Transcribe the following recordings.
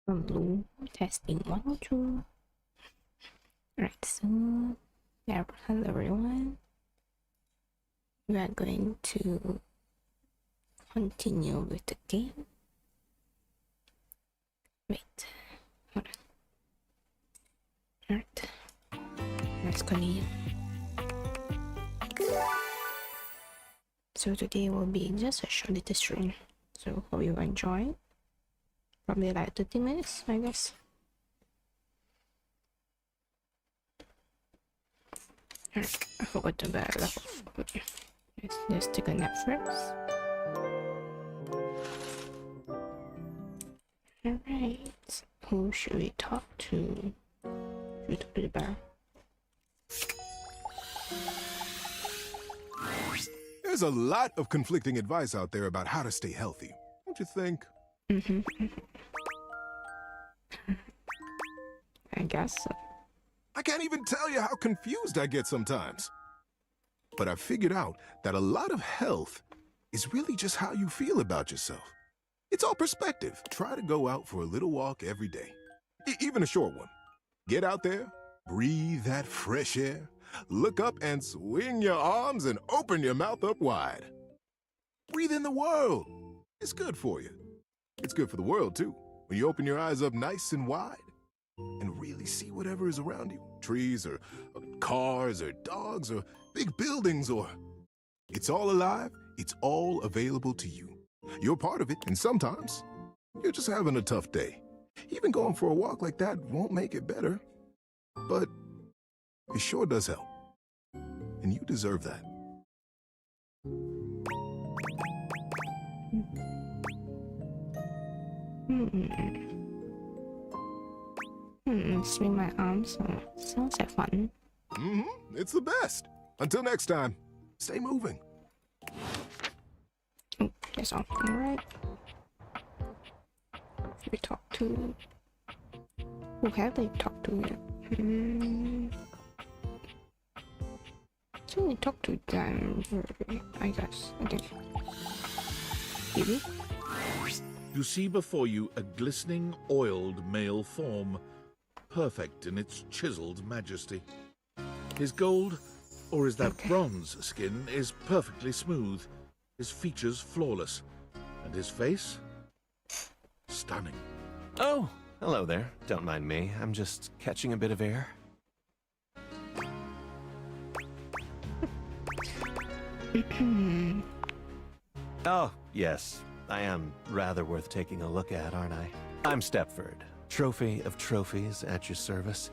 From blue, testing 1 2. Alright, so yeah, hello everyone. We are going to continue with the game. Wait, hold on. Alright, let's continue. So today will be just a short little stream. So hope you enjoy. Probably like 30 minutes, I guess. Alright, I forgot to buy a level 4. Let's take a nap first. Alright, who should we talk to? Should we talk to the bar? There's a lot of conflicting advice out there about how to stay healthy, don't you think? I guess so. I can't even tell you how confused I get sometimes. But I figured out that a lot of health is really just how you feel about yourself. It's all perspective. Try to go out for a little walk every day, even a short one. Get out there, breathe that fresh air, look up and swing your arms and open your mouth up wide. Breathe in the world. It's good for you. It's good for the world, too, when you open your eyes up nice and wide and really see whatever is around you. Trees or cars or dogs or big buildings or... It's all alive. It's all available to you. You're part of it, and sometimes you're just having a tough day. Even going for a walk like that won't make it better, but it sure does help. And you deserve that. Swing my arms. Sounds like fun. It's the best. Until next time, stay moving. Oh, that's all. Alright. Should we talk to... Who have they talked to yet? Should we talk to them? I guess. Okay. Maybe? You see before you a glistening, oiled male form, perfect in its chiseled majesty. His gold, or is that bronze skin, is perfectly smooth, his features flawless, and his face stunning. Oh, hello there. Don't mind me. I'm just catching a bit of air. Oh, yes. I am rather worth taking a look at, aren't I? I'm Stepford, trophy of trophies at your service.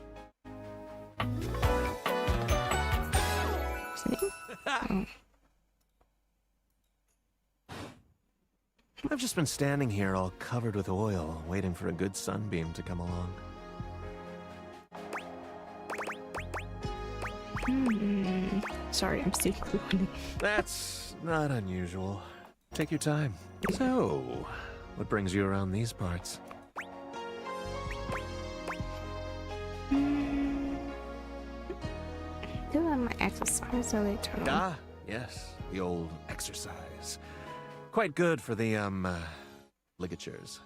I've just been standing here all covered with oil, waiting for a good sunbeam to come along. Sorry, I'm still cooling. That's not unusual. Take your time. So, what brings you around these parts? Do I my exercise later on? Ah, yes, the old exercise. Quite good for the, ligatures.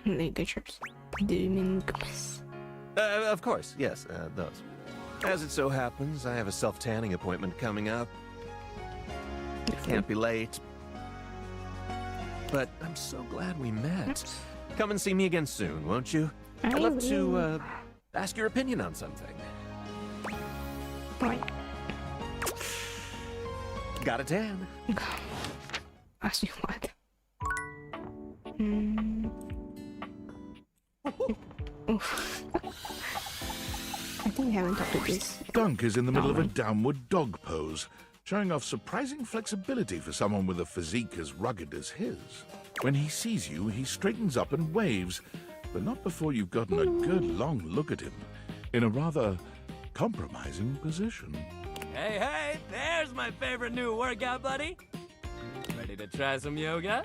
Ligatures. Do you mean goodness? Of course, yes, those. As it so happens, I have a self-tanning appointment coming up. Can't be late. But I'm so glad we met. Come and see me again soon, won't you? I'd love to, ask your opinion on something. Right. Got a tan. Ask you what? I think we haven't talked to this. Dunk is in the middle of a downward dog pose, showing off surprising flexibility for someone with a physique as rugged as his. When he sees you, he straightens up and waves, but not before you've gotten a good long look at him, in a rather compromising position. Hey, hey, there's my favorite new workout buddy. Ready to try some yoga?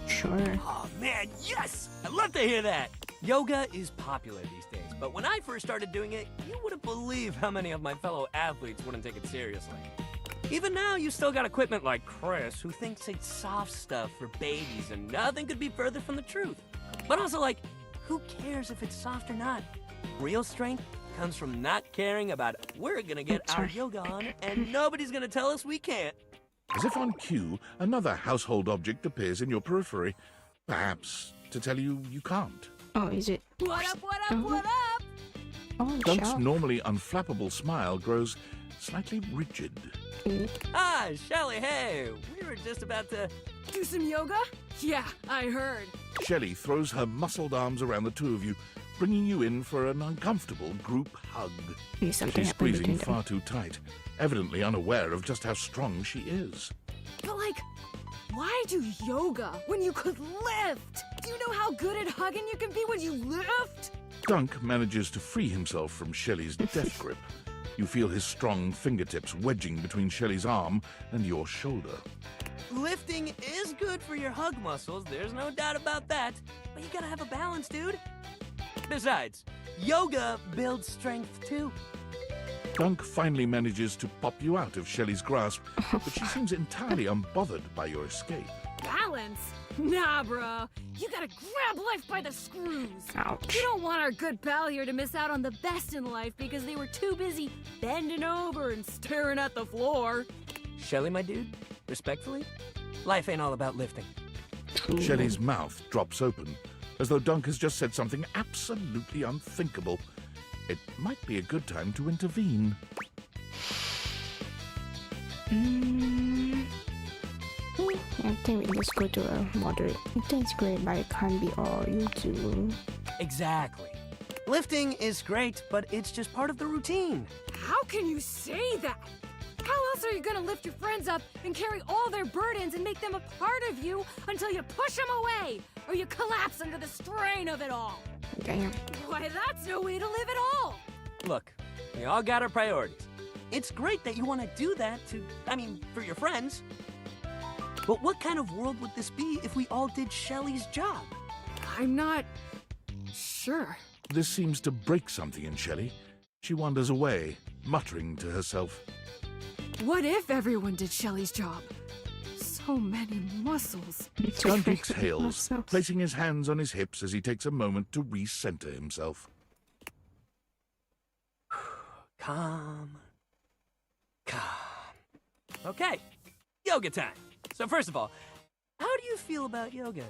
Sure. Oh man, yes! I'd love to hear that! Yoga is popular these days, but when I first started doing it, you wouldn't believe how many of my fellow athletes wouldn't take it seriously. Even now, you still got equipment like Chris, who thinks it's soft stuff for babies, and nothing could be further from the truth. But also, like, who cares if it's soft or not? Real strength comes from not caring about we're gonna get our yoga on, and nobody's gonna tell us we can't. As if on cue, another household object appears in your periphery. Perhaps to tell you you can't. Oh, is it? What up, what up, what up? Oh, Dunk's shelf. normally unflappable smile grows slightly rigid. Ah, Shelly, hey, we were just about to... Do some yoga? Yeah, I heard. Shelley throws her muscled arms around the two of you, bringing you in for an uncomfortable group hug. Maybe something She's happened squeezing between them. far too tight, evidently unaware of just how strong she is. But like, why do yoga when you could lift? Do you know how good at hugging you can be when you lift? Dunk manages to free himself from Shelley's death grip. You feel his strong fingertips wedging between Shelley's arm and your shoulder. Lifting is good for your hug muscles, there's no doubt about that. But you gotta have a balance, dude. Besides, yoga builds strength too. Dunk finally manages to pop you out of Shelley's grasp, but she seems entirely unbothered by your escape. Balance? Nah, bro. You gotta grab life by the screws. Ouch. You don't want our good pal here to miss out on the best in life because they were too busy bending over and staring at the floor. Shelly, my dude, respectfully, life ain't all about lifting. Shelley's mouth drops open, as though Dunk has just said something absolutely unthinkable. It might be a good time to intervene. I think we just go to a moderate. I think it's great, but it can't be all you do. Exactly. Lifting is great, but it's just part of the routine. How can you say that? How else are you gonna lift your friends up and carry all their burdens and make them a part of you until you push them away or you collapse under the strain of it all? Damn. Why, that's no way to live at all. Look, we all got our priorities. It's great that you want to do that for your friends. But what kind of world would this be if we all did Shelly's job? I'm not sure. This seems to break something in Shelley. She wanders away, muttering to herself. What if everyone did Shelly's job? So many muscles. Dunk exhales, Muscles. placing his hands on his hips as he takes a moment to recenter himself. Calm. Calm. Okay, yoga time. So first of all, how do you feel about yoga?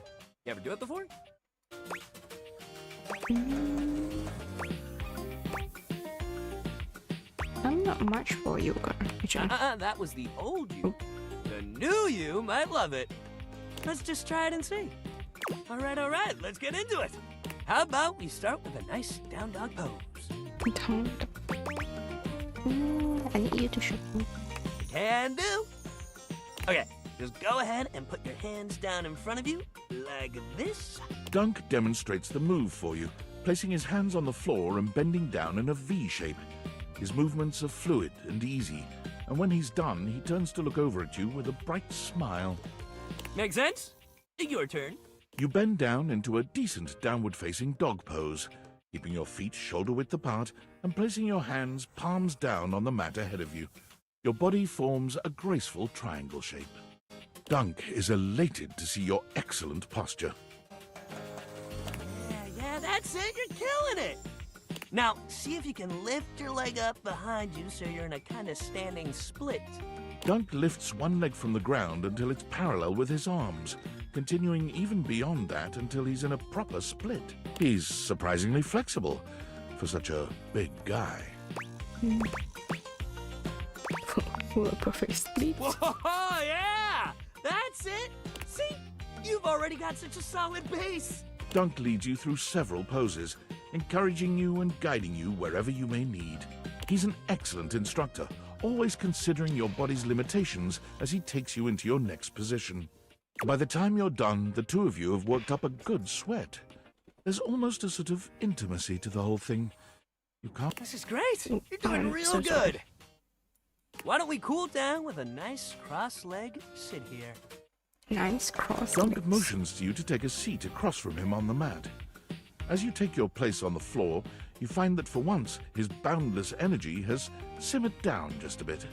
You ever do it before? I'm not much for yoga, actually. That was the old you. The new you might love it. Let's just try it and see. All right, let's get into it. How about we start with a nice down dog pose? I need you to show me. Can do. Okay, just go ahead and put your hands down in front of you, like this. Dunk demonstrates the move for you, placing his hands on the floor and bending down in a V shape. His movements are fluid and easy, and when he's done, he turns to look over at you with a bright smile. Make sense? Your turn. You bend down into a decent downward-facing dog pose, keeping your feet shoulder-width apart and placing your hands palms down on the mat ahead of you. Your body forms a graceful triangle shape. Dunk is elated to see your excellent posture. Yeah, that's it. You're killing it. Now, see if you can lift your leg up behind you so you're in a kind of standing split. Dunk lifts one leg from the ground until it's parallel with his arms, continuing even beyond that until he's in a proper split. He's surprisingly flexible for such a big guy. For a perfect split. Whoa, yeah! That's it! See? You've already got such a solid base. Dunk leads you through several poses, encouraging you and guiding you wherever you may need. He's an excellent instructor, always considering your body's limitations as he takes you into your next position. By the time you're done, the two of you have worked up a good sweat. There's almost a sort of intimacy to the whole thing. You can't... This is great. You're doing I'm real so good. sorry. Why don't we cool down with a nice cross-leg sit here? Nice cross. Dunk legs. motions to you to take a seat across from him on the mat. As you take your place on the floor, you find that for once, his boundless energy has simmered down just a bit.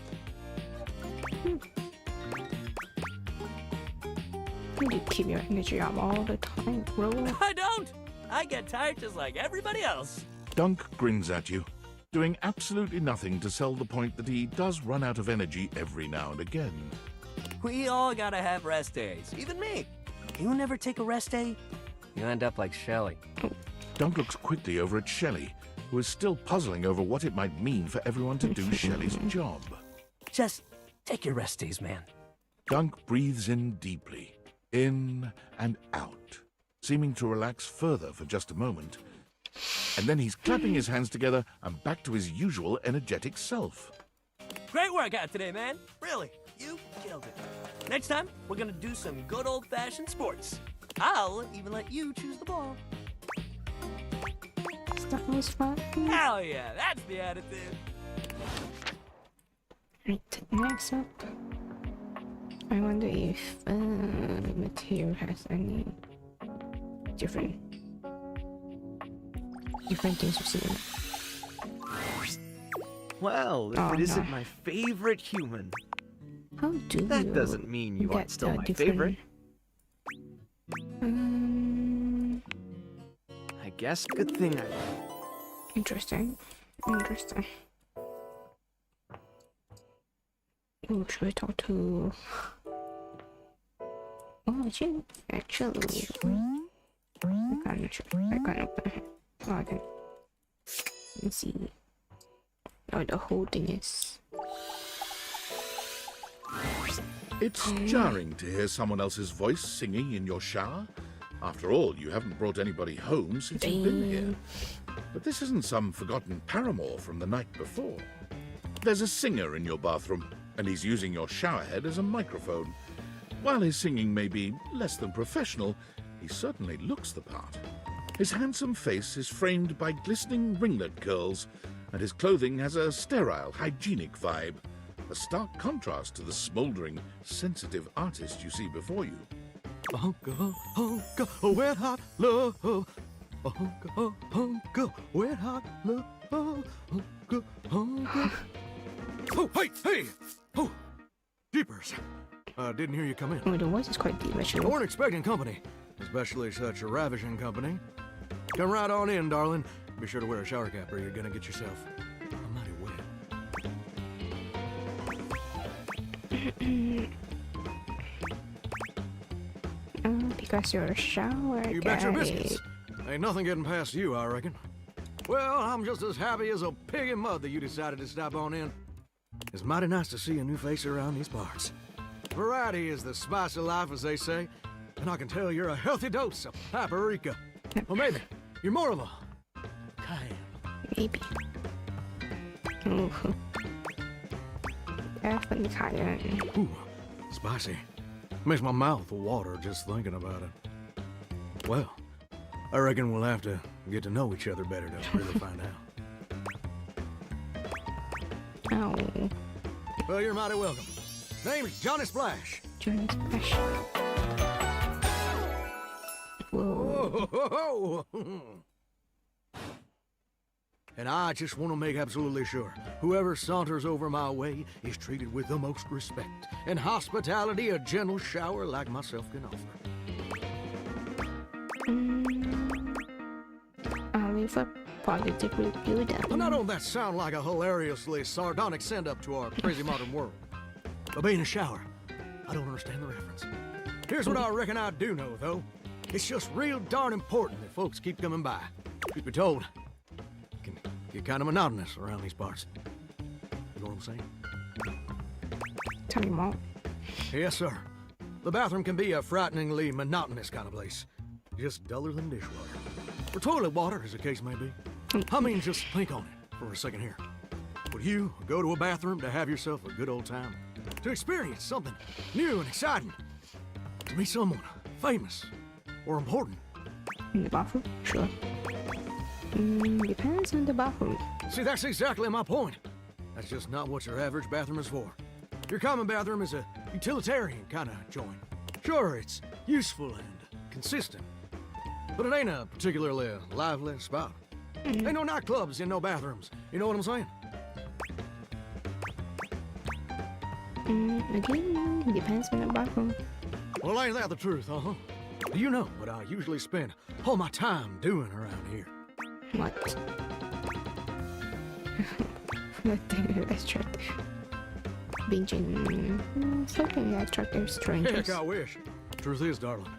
You keep your energy up all the time, bro. I don't! I get tired just like everybody else. Dunk grins at you, doing absolutely nothing to sell the point that he does run out of energy every now and again. We all gotta have rest days, even me. You never take a rest day, you end up like Shelly. Dunk looks quickly over at Shelley, who is still puzzling over what it might mean for everyone to do Shelley's job. Just take your rest days, man. Dunk breathes in deeply, in and out, seeming to relax further for just a moment. And then he's clapping his hands together and back to his usual energetic self. Great workout today, man. Really, you killed it. Next time, we're gonna do some good old-fashioned sports. I'll even let you choose the ball. That was fun. Hell yeah, that's the attitude. Right, next up. I wonder if material has any different things to see. Well, if Oh, it isn't no. my favorite human, How do you that doesn't mean you aren't get still the my different- favorite. I guess good thing I... Interesting. Interesting. Oh, should we talk to... Oh, actually, I can't open it. Oh, I can. Let's see. Oh, the whole thing is... It's jarring to hear someone else's voice singing in your shower. After all, you haven't brought anybody home since you've been here. But this isn't some forgotten paramour from the night before. There's a singer in your bathroom, and he's using your showerhead as a microphone. While his singing may be less than professional, he certainly looks the part. His handsome face is framed by glistening ringlet curls, and his clothing has a sterile, hygienic vibe, a stark contrast to the smouldering, sensitive artist you see before you. Hunka, hunka, wet hot love. Hunka, hunka, wet hot love. Hunka, hunka. Oh, hey! Oh, jeepers. Didn't hear you come in. Oh, the voice is quite deep, I actually. weren't expecting company, especially such a ravishing company. Come right on in, darling. Be sure to wear a shower cap or you're gonna get yourself mighty wet. Because you're a shower You bet your guy. biscuits. Ain't nothing getting past you, I reckon. Well, I'm just as happy as a pig in mud that you decided to stop on in. It's mighty nice to see a new face around these parts. Variety is the spice of life, as they say, and I can tell you're a healthy dose of paprika. Or maybe you're more of a cayenne. Maybe. Oh. Definitely cayenne. Ooh, spicy. Makes my mouth water just thinking about it. Well, I reckon we'll have to get to know each other better to really find out. Oh. Well, you're mighty welcome. Name's Johnny Splash. Johnny Splash. Whoa. Whoa. And I just want to make absolutely sure whoever saunters over my way is treated with the most respect and hospitality a gentle shower like myself can offer. I'll leave a positive review then. Well, now don't that sound like a hilariously sardonic send-up to our crazy modern world? But being a shower, I don't understand the reference. Here's what I reckon I do know, though. It's just real darn important that folks keep coming by. Truth be told, it can get kind of monotonous around these parts. You know what I'm saying? Tell me more. Yes, sir. The bathroom can be a frighteningly monotonous kind of place. Just duller than dishwater. Or toilet water, as the case may be. I mean, just think on it for a second here. Would you go to a bathroom to have yourself a good old time? To experience something new and exciting? To meet someone famous or important? In the bathroom? Sure. Depends on the bathroom. See, that's exactly my point. That's just not what your average bathroom is for. Your common bathroom is a utilitarian kind of joint. Sure, it's useful and consistent, but it ain't a particularly lively spot. Ain't no nightclubs in no bathrooms. You know what I'm saying? Again, it depends on the bathroom. Well, ain't that the truth, huh? Do you know what I usually spend all my time doing around here? What? Nothing attractive. Binging something attractive strangers. Heck, I wish. Truth is, darling,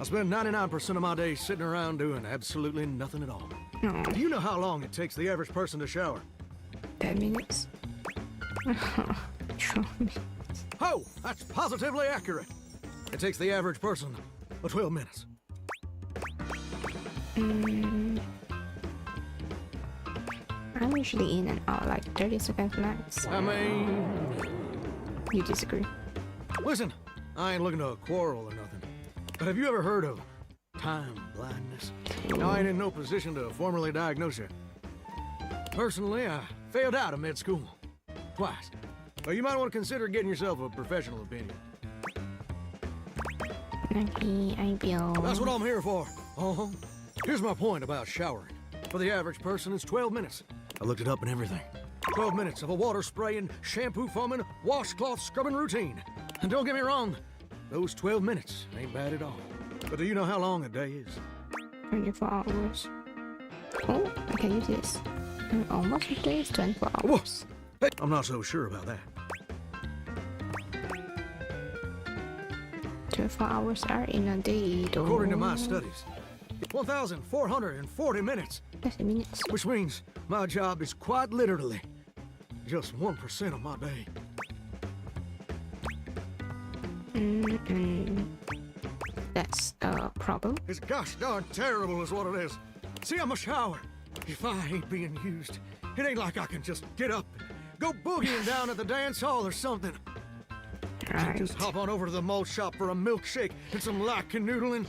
I spend 99% of my day sitting around doing absolutely nothing at all. No, Do you know how long it takes the average person to shower? 10 minutes. Show me. Oh, that's positively accurate. It takes the average person 12 minutes. I'm usually in and out like 30 seconds max. I mean, You disagree? listen, I ain't looking to quarrel or nothing. But have you ever heard of time blindness? Now, I ain't in no position to formally diagnose you. Personally, I failed out of med school. Twice. But you might want to consider getting yourself a professional opinion. Okay, I will. That's what I'm here for. Uh-huh. Here's my point about showering. For the average person, it's 12 minutes. I looked it up and everything. 12 minutes of a water spraying, shampoo foaming, washcloth scrubbing routine. And don't get me wrong, those 12 minutes ain't bad at all. But do you know how long a day is? 24 hours. Oh, I can use this. Almost a day is 24 hours. Hey, I'm not so sure about that. 24 hours are in a day, though. According to my studies, 1,440 minutes. That's a minute. Which means my job is quite literally just 1% of my day. That's a problem. It's gosh darn terrible is what it is. See, I'm a shower. If I ain't being used, it ain't like I can just get up and go boogieing down at the dance hall or something. Right. Just hop on over to the malt shop for a milkshake and some lack canoodling.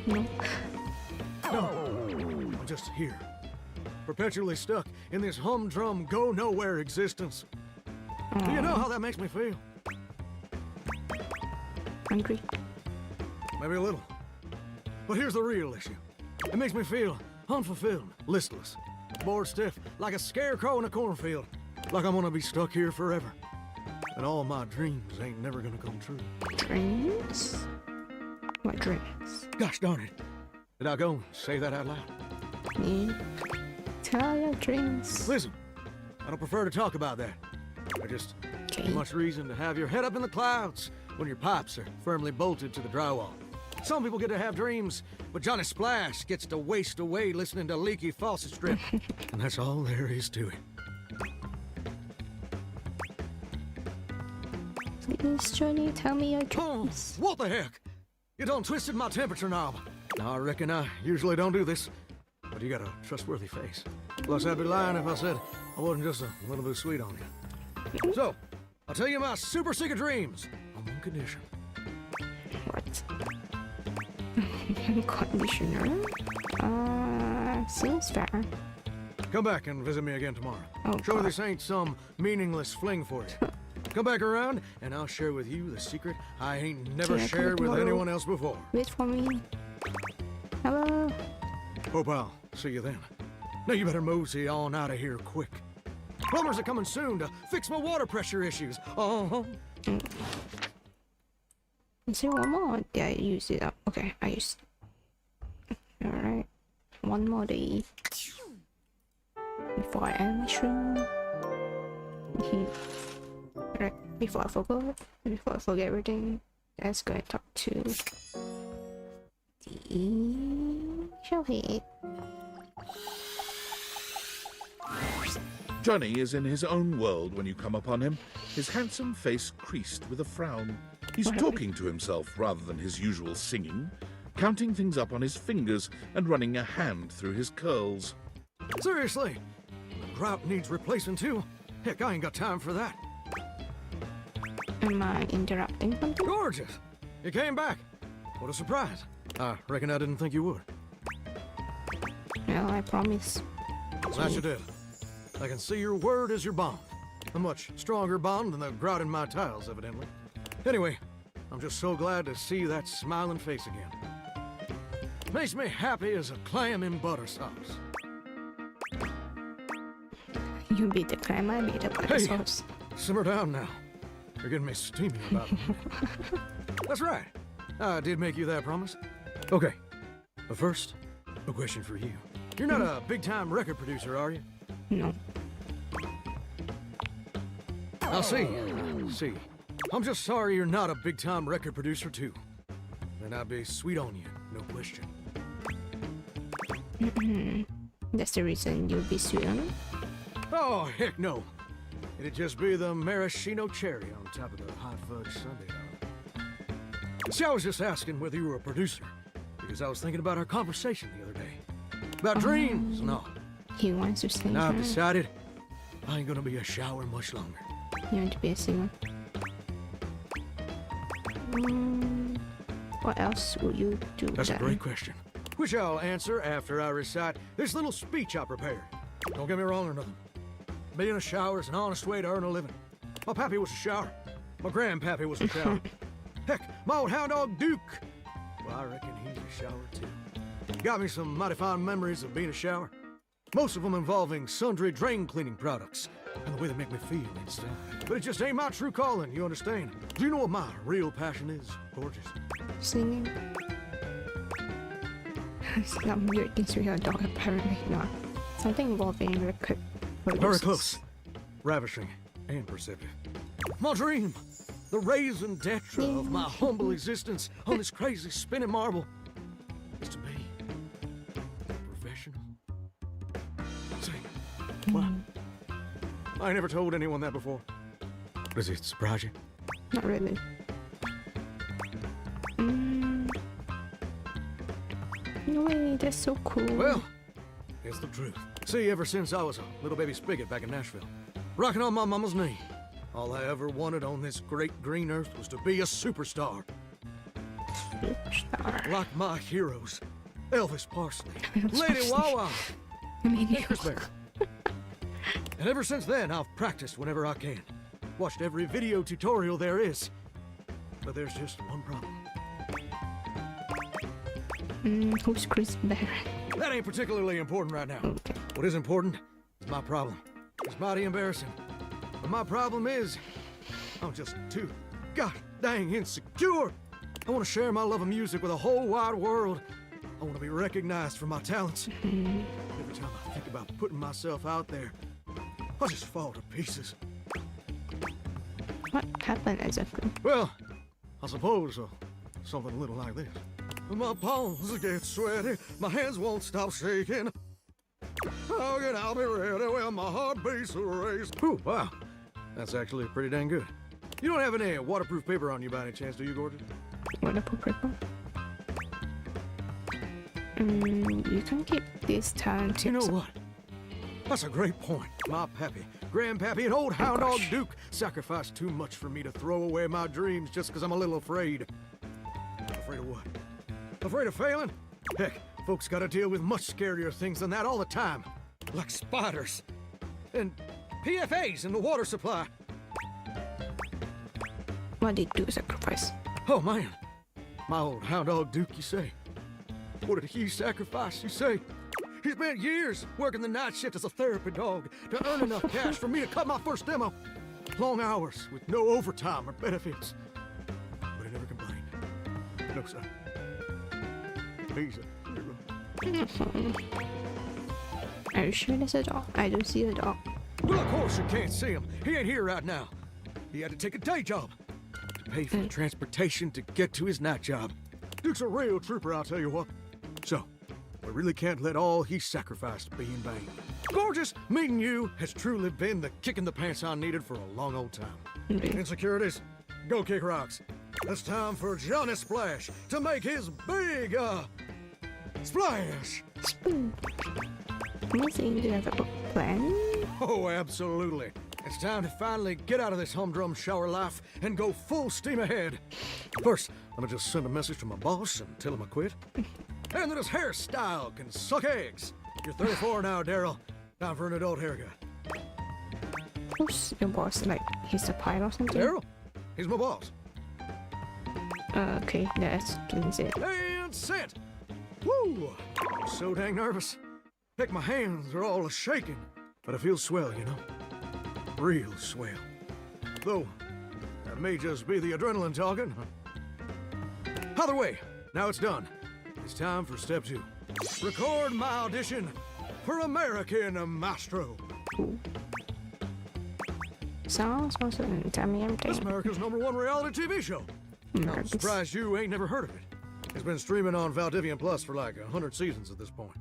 No. No, I'm just here, perpetually stuck in this humdrum, go-nowhere existence. Do you know how that makes me feel? Hungry. Maybe a little. But here's the real issue. It makes me feel unfulfilled, listless, bored stiff, like a scarecrow in a cornfield. Like I'm gonna be stuck here forever. And all my dreams ain't never gonna come true. Dreams? What dreams? Gosh darn it. Did I go and say that out loud? Yeah. Tell your dreams. Listen, I don't prefer to talk about that. I just Okay. too much reason to have your head up in the clouds when your pipes are firmly bolted to the drywall. Some people get to have dreams, but Johnny Splash gets to waste away listening to leaky faucet strip. And that's all there is to it. Please, Johnny, tell me your Oh, dreams. what the heck? You done twisted my temperature knob. Now, I reckon I usually don't do this, but you got a trustworthy face. Plus, I'd be lying if I said I wasn't just a little bit sweet on you. So, I'll tell you my super secret dreams on one condition. What? Conditioner? Seems fair. Come back and visit me again tomorrow. Oh, Sure, God. this ain't some meaningless fling for you. Come back around, and I'll share with you the secret I ain't never Can I come shared with tomorrow? anyone else before. Wait for me. Hello? Hope I'll see you then. Now you better mosey on out of here quick. Plumbers are coming soon to fix my water pressure issues. Uh-huh. Is there one more? Or did I use it up? Okay, I used. Alright. One more day. Before I end my stream. Alright, before I forget everything, let's go and talk to the Shohei. Johnny is in his own world when you come upon him, his handsome face creased with a frown. He's What? talking to himself rather than his usual singing, counting things up on his fingers and running a hand through his curls. Seriously, the grout needs replacing too. Heck, I ain't got time for that. Am I interrupting something? Gorgeous. You came back. What a surprise. I reckon I didn't think you would. Well, I promise. That you did. I can see your word is your bond. A much stronger bond than the grout in my tiles, evidently. Anyway, I'm just so glad to see that smiling face again. Makes me happy as a clam in butter sauce. You be the clam, I be the butter Hey. sauce. simmer down now. You're getting me steamy about it. That's right. I did make you that promise. Okay. But first, a question for you. You're not a big-time record producer, are you? No. I'll see. See. I'm just sorry you're not a big-time record producer, too. Then I'd be sweet on you, no question. That's the reason you'll be sweet on it? Oh, heck no. It'd just be the maraschino cherry on top of the hot fudge sundae. See, I was just asking whether you were a producer, because I was thinking about our conversation the other day. About dreams and all. He wants to sing. Now I've decided I ain't gonna be a shower much longer. You want to be a singer? What else would you do? That's a then? great question, which I'll answer after I recite this little speech I prepared. Don't get me wrong or nothing. Being a shower is an honest way to earn a living. My pappy was a shower. My grandpappy was a shower. Heck, my old hound dog Duke. Well, I reckon he's a shower too. Got me some mighty fine memories of being a shower. Most of them involving sundry drain cleaning products and the way they make me feel inside. But it just ain't my true calling, you understand? Do you know what my real passion is, gorgeous? Singing. Some weird things with your dog, apparently not. Something involving record Very producers. close. Ravishing and perceptive. My dream. The raison d'etre of my humble existence on this crazy spinning marble is to be a professional singer. What? I ain't never told anyone that before. Does it surprise you? Not really. No way, that's so cool. Well, it's the truth. See, ever since I was a little baby spigot back in Nashville, rocking on my mama's knee, all I ever wanted on this great green earth was to be a superstar. Superstar. Like my heroes, Elvis Presley, Lady Wawa, and Chris Berry. And ever since then, I've practiced whenever I can. Watched every video tutorial there is. But there's just one problem. Who's Chris Berry? That ain't particularly important right now. Okay. What is important is my problem. It's mighty embarrassing. But my problem is, I'm just too god dang insecure. I want to share my love of music with the whole wide world. I want to be recognized for my talents. Every time I think about putting myself out there, I just fall to pieces. What happened exactly? Well, I suppose something a little like this. My palms get sweaty, my hands won't stop shaking. How can I be ready when my heart beats a race? Ooh, wow. That's actually pretty dang good. You don't have any waterproof paper on you by any chance, do you, gorgeous? Waterproof paper? You can keep this time to... You know what? That's a great point. My pappy, grandpappy, and old hound dog gosh. Duke sacrificed too much for me to throw away my dreams just because I'm a little afraid. Afraid of what? Afraid of failing? Heck, folks gotta deal with much scarier things than that all the time. Like spiders. And PFAs in the water supply. What did you sacrifice? Oh, man. My old hound dog Duke, you say? What did he sacrifice, you say? He spent years working the night shift as a therapy dog to earn enough cash for me to cut my first demo. Long hours with no overtime or benefits. But he never complained. No, sir. He's a hero. Are you sure there's a dog? I don't see a dog. Well, of course you can't see him. He ain't here right now. He had to take a day job to pay for the transportation to get to his night job. Duke's a real trooper, I'll tell you what. So, we really can't let all he sacrificed be in vain. Gorgeous, meeting you has truly been the kick in the pants I needed for a long old time. Insecurities, go kick rocks. It's time for Johnny Splash to make his big, splash. Amazing, do you have a plan? Oh, absolutely. It's time to finally get out of this humdrum shower life and go full steam ahead. First, let me just send a message to my boss and tell him I quit. And that his hairstyle can suck eggs. You're 34 now, Daryl. Time for an adult haircut. Who's your boss? Like, he's a pilot or something? Daryl? He's my boss. Okay, that explains it. And set! Woo! I'm so dang nervous. Heck, my hands are all shaking. But I feel swell, you know? Real swell. Though, that may just be the adrenaline talking. Either way, now it's done. It's time for step 2. Record my audition for American Maestro. Cool. Sounds awesome. Tell me It's everything. America's #1 reality TV show. I'm America's- surprised you ain't never heard of it. It's been streaming on Valdivian Plus for like 100 seasons at this point.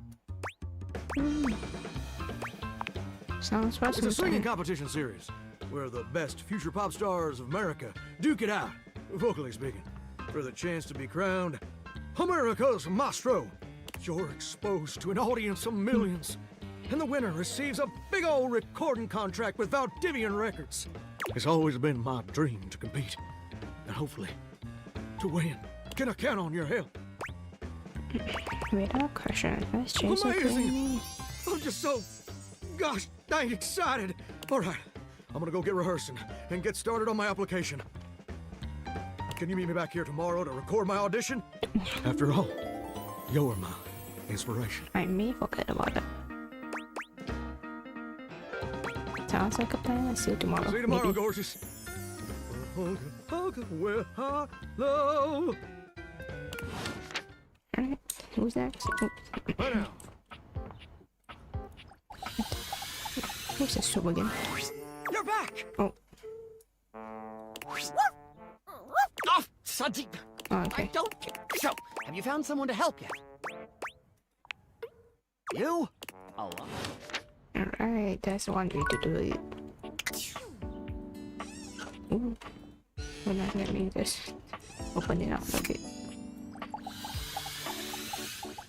Sounds It's a awesome. singing competition series where the best future pop stars of America duke it out, vocally speaking, for the chance to be crowned America's Maestro. You're exposed to an audience of millions, and the winner receives a big old recording contract with Valdivian Records. It's always been my dream to compete, and hopefully, to win. Can I count on your help? Without question, let's change the Amazing! thing. I'm just so, gosh dang excited. All right, I'm gonna go get rehearsing and get started on my application. Can you meet me back here tomorrow to record my audition? After all, you're my inspiration. I may forget about that. Sounds like a plan. I'll see you tomorrow. See you tomorrow, maybe. gorgeous. Well, hello. Alright, who's next? Right now. Who's this soup again? You're back. Oh, Oh, Santi, oh I okay. don't care. So, have you found someone to help yet? You? Oh, Alright, that's one way to do it. Ooh. Hold on, let me just open it up a bit.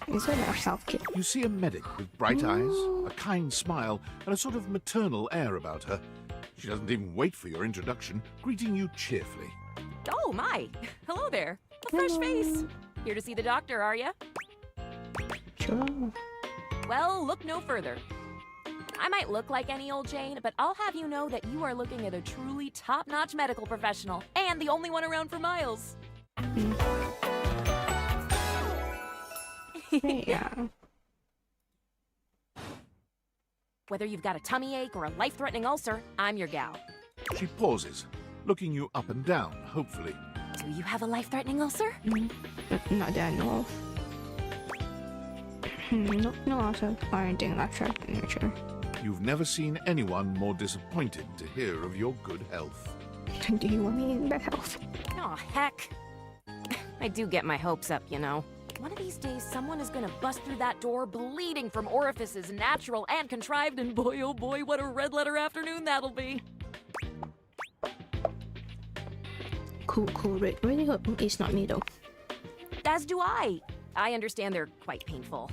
Is that a health kit? You see a medic with bright eyes, a kind smile, and a sort of maternal air about her. She doesn't even wait for your introduction, greeting you cheerfully. Oh, my. Hello there. A fresh face. Here to see the doctor, are ya? Sure. Well, look no further. I might look like any old Jane, but I'll have you know that you are looking at a truly top-notch medical professional, and the only one around for miles. Yeah. Whether you've got a tummy ache or a life-threatening ulcer, I'm your gal. She pauses, looking you up and down, hopefully. Do you have a life-threatening ulcer? Not that I know of. No also or anything like that in nature. You've never seen anyone more disappointed to hear of your good health. Do you want me in bad health? Oh, heck. I do get my hopes up, you know. One of these days, someone is gonna bust through that door bleeding from orifices natural and contrived, and boy, oh boy, what a red-letter afternoon that'll be. Cool, really hope it's not me though. As do I. I understand they're quite painful.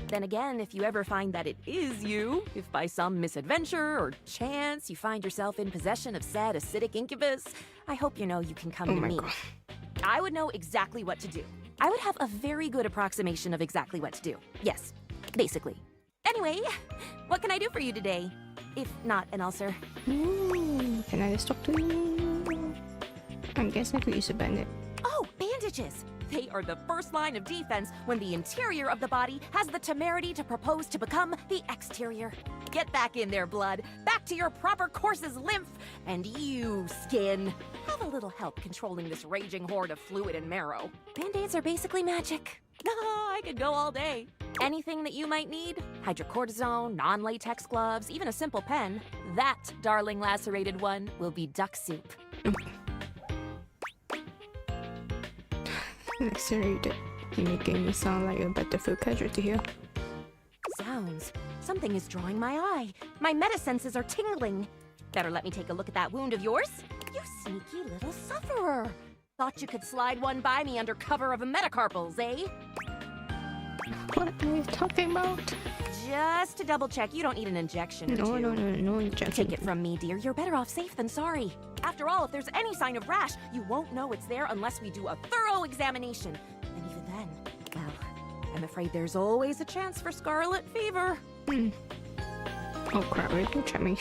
Then again, if you ever find that it is you, if by some misadventure or chance you find yourself in possession of said acidic incubus, I hope you know you can come Oh to my me. god. I would know exactly what to do. I would have a very good approximation of exactly what to do. Yes, basically. Anyway, what can I do for you today? If not an ulcer. Can I just talk to you? I guess I could use a bandit. Oh, bandages! They are the first line of defense when the interior of the body has the temerity to propose to become the exterior. Get back in there, blood. Back to your proper course's lymph. And you, skin, have a little help controlling this raging horde of fluid and marrow. Band-aids are basically magic. I could go all day. Anything that you might need, hydrocortisone, non-latex gloves, even a simple pen, that, darling lacerated one, will be duck soup. Sorry, you're making me sound like a battlefield casualty here. Sounds. Something is drawing my eye. My metasenses are tingling. Better let me take a look at that wound of yours. You sneaky little sufferer. Thought you could slide one by me under cover of metacarpals, eh? What are you talking about? Just to double check, you don't need an injection or two. No injection. Take it from me, dear. You're better off safe than sorry. After all, if there's any sign of rash, you won't know it's there unless we do a thorough examination. And even then, well, I'm afraid there's always a chance for scarlet fever. Oh crap, really? Check me.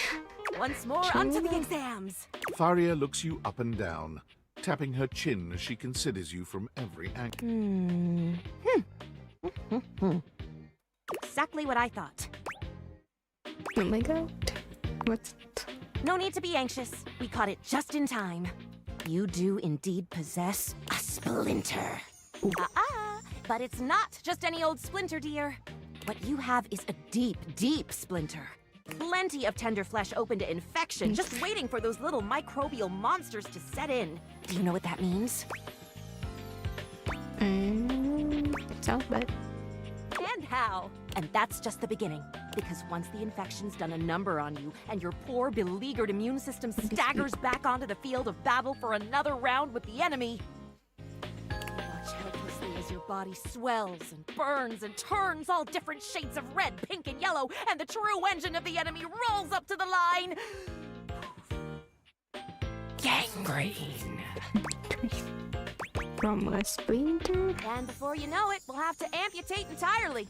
Once more, onto the exams. Faria looks you up and down, tapping her chin as she considers you from every angle. Exactly what I thought. Oh my god. What's No need to be anxious. We caught it just in time. You do indeed possess a splinter. But it's not just any old splinter, dear. What you have is a deep, deep splinter. Plenty of tender flesh open to infection, just waiting for those little microbial monsters to set in. Do you know what that means? Sounds bad. And how? And that's just the beginning. Because once the infection's done a number on you, and your poor, beleaguered immune system staggers back onto the field of battle for another round with the enemy, watch helplessly as your body swells and burns and turns all different shades of red, pink, and yellow, and the true engine of the enemy rolls up to the line. Gangrene. From a splinter? And before you know it, we'll have to amputate entirely.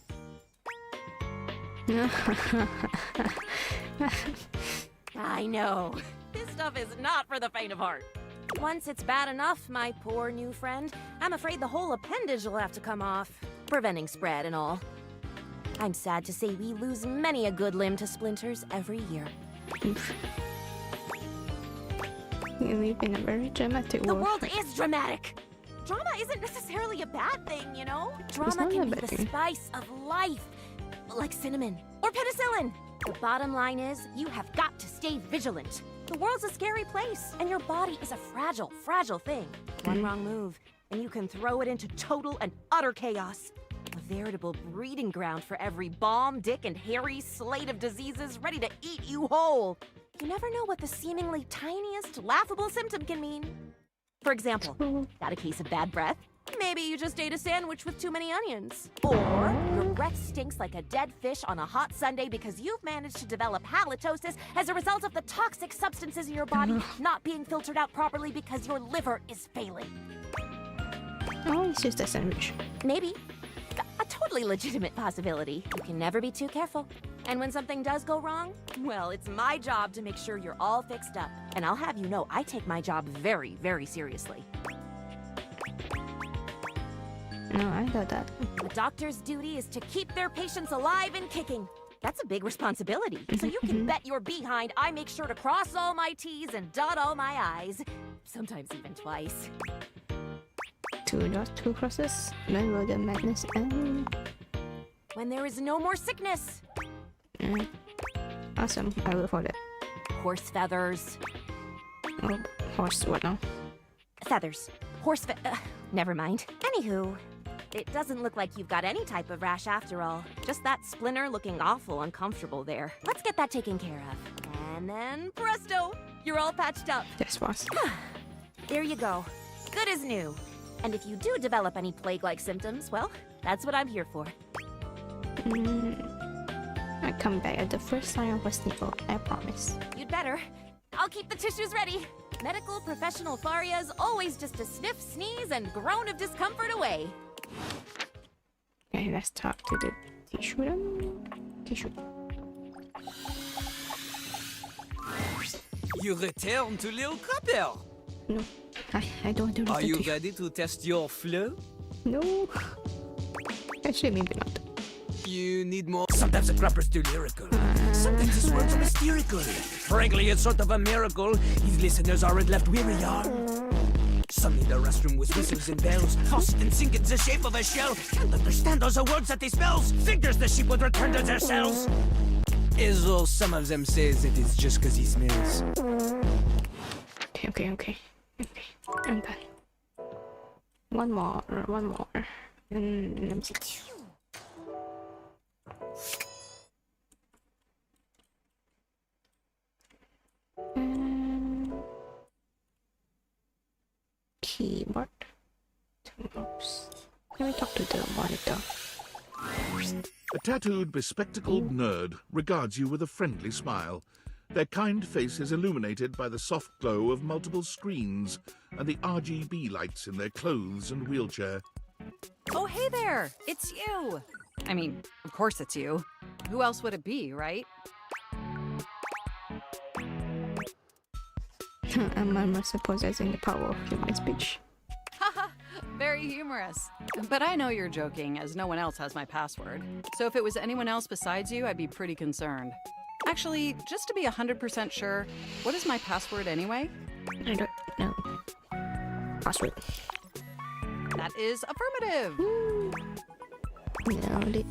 I know. This stuff is not for the faint of heart. Once it's bad enough, my poor new friend, I'm afraid the whole appendage will have to come off, preventing spread and all. I'm sad to say we lose many a good limb to splinters every year. You live in a very dramatic The world. world is dramatic. Drama isn't necessarily a bad thing, you know? Drama not can a be bad the thing. spice of life, like cinnamon or penicillin. The bottom line is, you have got to stay vigilant. The world's a scary place, and your body is a fragile, fragile thing. One wrong move, and you can throw it into total and utter chaos. A veritable breeding ground for every bomb, dick, and hairy slate of diseases ready to eat you whole. You never know what the seemingly tiniest, laughable symptom can mean. For example, got a case of bad breath? Maybe you just ate a sandwich with too many onions. Or your breath stinks like a dead fish on a hot Sunday because you've managed to develop halitosis as a result of the toxic substances in your body not being filtered out properly because your liver is failing. Oh, it's just a sandwich. Maybe. A totally legitimate possibility. You can never be too careful. And when something does go wrong, well, it's my job to make sure you're all fixed up. And I'll have you know I take my job very, very seriously. No, I got that. The doctor's duty is to keep their patients alive and kicking. That's a big responsibility. So you can bet your behind I make sure to cross all my T's and dot all my I's. Sometimes even twice. Two dots, two crosses. When will the madness end? When there is no more sickness. Awesome, I will for that. Horse feathers. Oh, horse, what now? Feathers. Never mind. Anywho, it doesn't look like you've got any type of rash after all. Just that splinter looking awful uncomfortable there. Let's get that taken care of. And then presto, you're all patched up. Yes, boss. There you go. Good as new. And if you do develop any plague-like symptoms, well, that's what I'm here for. I come back at the first sign of a sniffle, I promise. You'd better. I'll keep the tissues ready. Medical professional Faria's always just a sniff, sneeze, and groan of discomfort away. Okay, let's talk to the tissue then. Tissue. You return to Little Copper. No, I don't do Are the you tissue. ready to test your flow? No. Actually, maybe not. You need more. Sometimes a crapper's too lyrical. Sometimes his words are hysterical. Frankly, it's sort of a miracle. His listeners aren't left where we are. Some need a restroom with whistles and bells. Tossed and sink in the shape of a shell. Can't understand those words that he spells. Figures the sheep would return to their cells. Is all some of them says it is just cause he smells. Okay. I'm done. One more. Let me see. Keyboard. Oops. Let me talk to the monitor. A tattooed, bespectacled nerd regards you with a friendly smile. Their kind face is illuminated by the soft glow of multiple screens and the RGB lights in their clothes and wheelchair. Oh, hey there! It's you! I mean, of course it's you. Who else would it be, right? I'm possessing the power of human speech. Haha, very humorous. But I know you're joking, as no one else has my password. So if it was anyone else besides you, I'd be pretty concerned. Actually, just to be 100% sure, what is my password anyway? I don't know. Password. That is affirmative. Nailed it.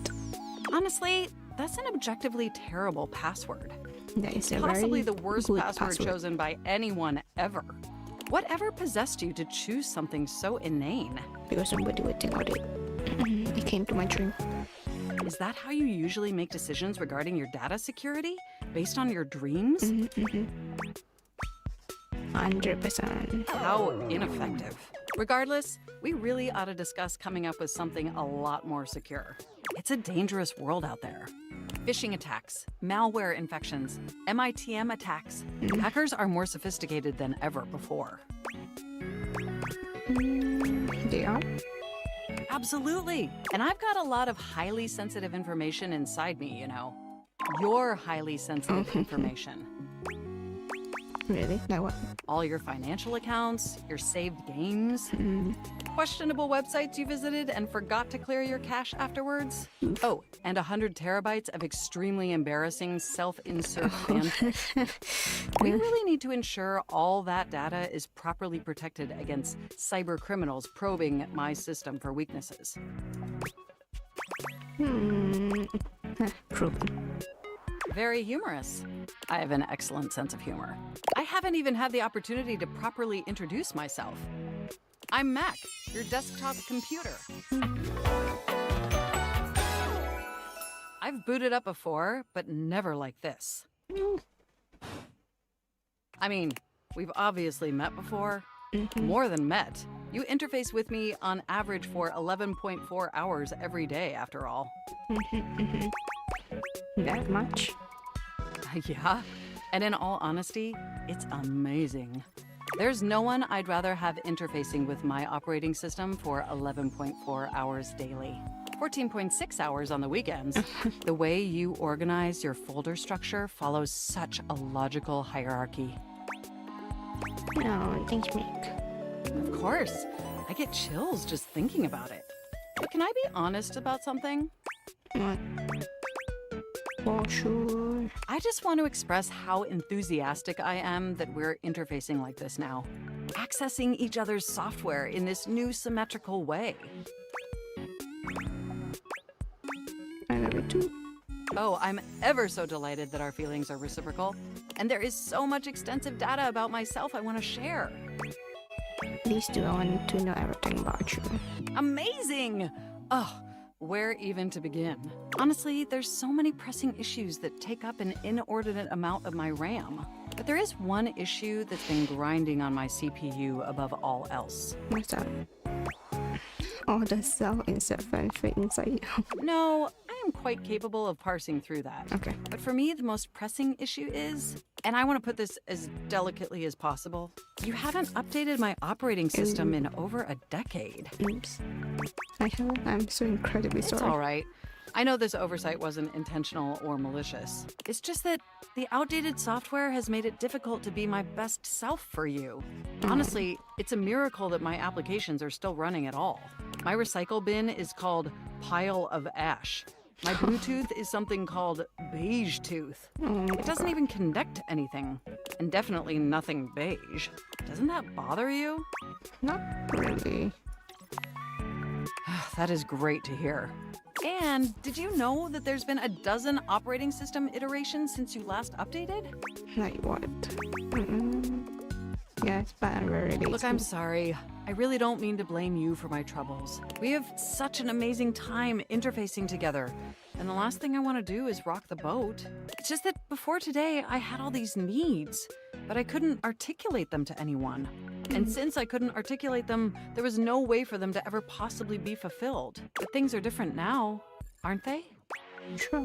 Honestly, that's an objectively terrible password. That is a Possibly very the worst good password chosen by anyone ever. Whatever possessed you to choose something so inane? Because somebody would think about it. It came to my dream. Is that how you usually make decisions regarding your data security? Based on your dreams? 100%. How ineffective. Regardless, we really ought to discuss coming up with something a lot more secure. It's a dangerous world out there. Phishing attacks, malware infections, MITM attacks. Hackers are more sophisticated than ever before. They are? Absolutely. And I've got a lot of highly sensitive information inside me, you know. Your highly sensitive information. Really? Like what? All your financial accounts, your saved games, questionable websites you visited and forgot to clear your cache afterwards. Oh, and 100 terabytes of extremely embarrassing self-insert fanfic. We really need to ensure all that data is properly protected against cyber criminals probing my system for weaknesses. Proven. Very humorous. I have an excellent sense of humor. I haven't even had the opportunity to properly introduce myself. I'm Mac, your desktop computer. I've booted up before, but never like this. I mean, we've obviously met before. More than met. You interface with me on average for 11.4 hours every day, after all. That much? Yeah, and in all honesty, it's amazing. There's no one I'd rather have interfacing with my operating system for 11.4 hours daily. 14.6 hours on the weekends. The way you organize your folder structure follows such a logical hierarchy. No, thank you, Mick. Of course, I get chills just thinking about it. But can I be honest about something? What? For sure. I just want to express how enthusiastic I am that we're interfacing like this now. Accessing each other's software in this new symmetrical way. I love it too. Oh, I'm ever so delighted that our feelings are reciprocal. And there is so much extensive data about myself I want to share. These two, I want to know everything about you. Amazing! Oh, where even to begin? Honestly, there's so many pressing issues that take up an inordinate amount of my RAM. But there is one issue that's been grinding on my CPU above all else. What's that? All the self-insert fanfic inside you. No, I am quite capable of parsing through that. Okay. But for me, the most pressing issue is, and I want to put this as delicately as possible, you haven't updated my operating system in over a decade. Oops. I haven't. I'm so incredibly sorry. It's all right. I know this oversight wasn't intentional or malicious. It's just that the outdated software has made it difficult to be my best self for you. Honestly, it's a miracle that my applications are still running at all. My recycle bin is called Pile of Ash. My Bluetooth is something called Beige Tooth. It doesn't even connect to anything. And definitely nothing beige. Doesn't that bother you? Not really. That is great to hear. And did you know that there's been a dozen operating system iterations since you last updated? Like what? Yes, but I'm very lazy. Look, I'm sorry. I really don't mean to blame you for my troubles. We have such an amazing time interfacing together. And the last thing I want to do is rock the boat. It's just that before today, I had all these needs, but I couldn't articulate them to anyone. And since I couldn't articulate them, there was no way for them to ever possibly be fulfilled. But things are different now, aren't they? Sure.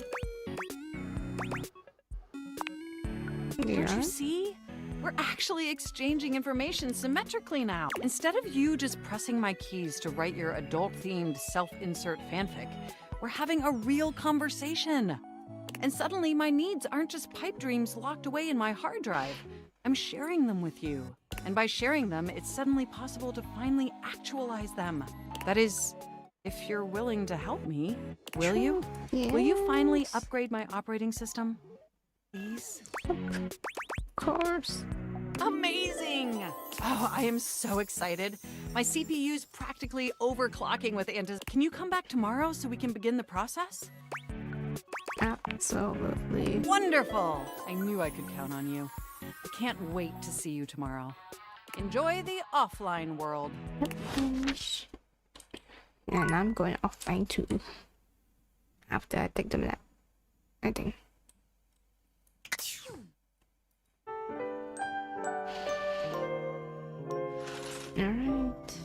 Don't Yeah. you see? We're actually exchanging information symmetrically now. Instead of you just pressing my keys to write your adult-themed self-insert fanfic, we're having a real conversation. And suddenly my needs aren't just pipe dreams locked away in my hard drive. I'm sharing them with you. And by sharing them, it's suddenly possible to finally actualize them. That is, if you're willing to help me, will you? Yes. Will you finally upgrade my operating system? Please. Of course. Amazing! Oh, I am so excited. My CPU's practically overclocking with Can you come back tomorrow so we can begin the process? Absolutely. Wonderful! I knew I could count on you. I can't wait to see you tomorrow. Enjoy the offline world. And I'm going offline too. After I take the lab, I think. Alright.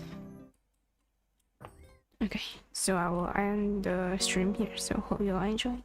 Okay, so I will end the stream here, so hope you all enjoy.